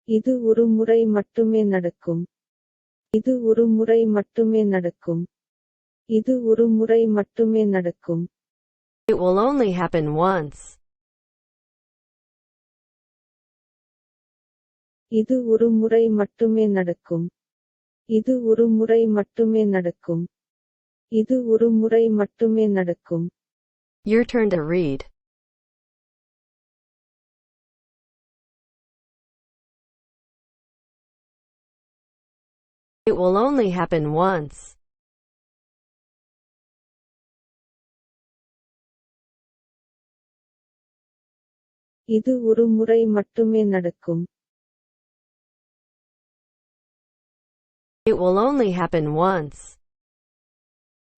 இது ஒரு முறை மட்டுமே நடக்கும். இது ஒரு முறை மட்டுமே நடக்கும். இது ஒரு முறை மட்டுமே நடக்கும். It will only happen once. இது ஒரு முறை மட்டுமே நடக்கும். இது ஒரு முறை மட்டுமே நடக்கும். இது ஒரு முறை மட்டுமே நடக்கும். Your turn to read. It will only happen once. இது ஒரு முறை மட்டுமே நடக்கும். It will only happen once.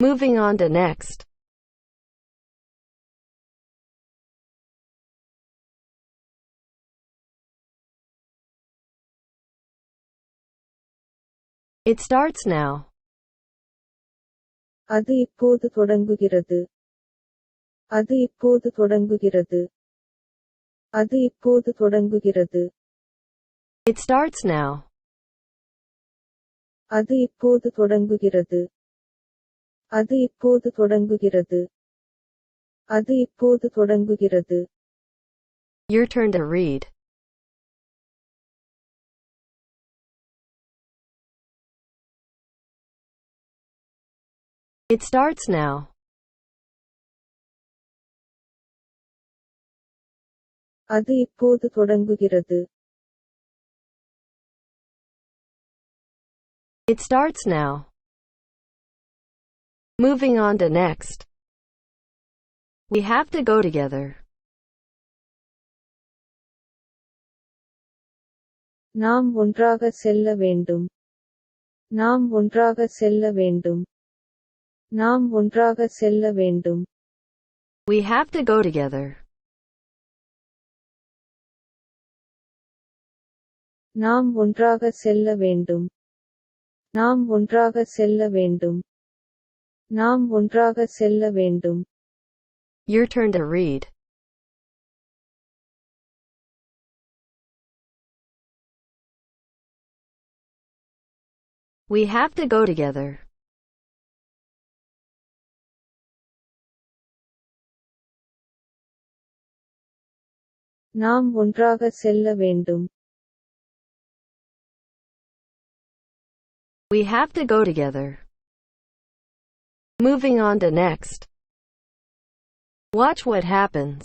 Moving on to next. It starts now. அது இப்போது தொடங்குகிறது. அது இப்போது தொடங்குகிறது. அது இப்போது தொடங்குகிறது. It starts now. அது இப்போது தொடங்குகிறது. அது இப்போது தொடங்குகிறது. அது இப்போது தொடங்குகிறது. Your turn to read. It starts now. அது இப்போது தொடங்குகிறது. It starts now. Moving on to next. We have to go together. நாம் ஒன்றாக செல்ல வேண்டும். நாம் ஒன்றாக செல்ல வேண்டும். நாம் ஒன்றாக செல்ல வேண்டும். We have to go together. நாம் ஒன்றாக செல்ல வேண்டும். நாம் ஒன்றாக செல்ல வேண்டும். நாம் ஒன்றாக செல்ல வேண்டும். Your turn to read. We have to go together. நாம் ஒன்றாக செல்ல வேண்டும். We have to go together. Moving on to next. Watch what happens.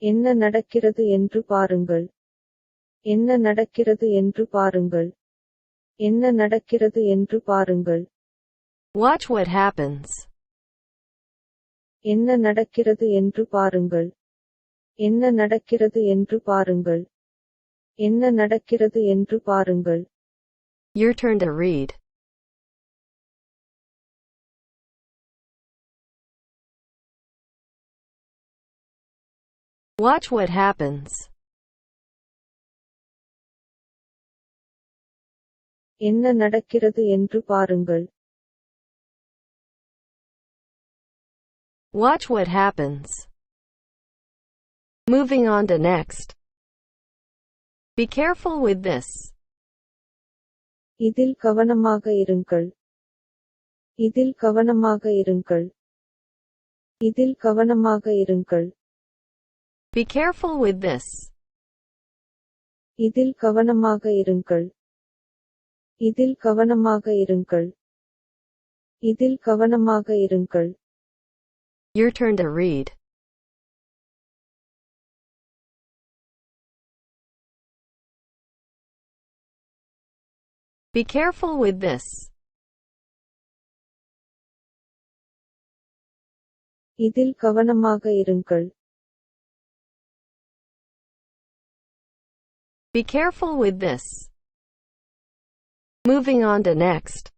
என்ன நடக்கிறது என்று பாருங்கள். என்ன நடக்கிறது என்று பாருங்கள். என்ன நடக்கிறது என்று பாருங்கள். Watch what happens. என்ன நடக்கிறது என்று பாருங்கள். என்ன நடக்கிறது என்று பாருங்கள். என்ன நடக்கிறது என்று பாருங்கள். Your turn to read. Watch what happens. என்ன நடக்கிறது என்று பாருங்கள். Watch what happens. Moving on to next. Be careful with this. இதில் கவனமாக இருங்கள். இதில் கவனமாக இருங்கள். இதில் கவனமாக இருங்கள். Be careful with this. இதில் கவனமாக இருங்கள். இதில் கவனமாக இருங்கள். இதில் கவனமாக இருங்கள். Your turn to read. Be careful with this. இதில் கவனமாக இருங்கள். Be careful with this. Moving on to next.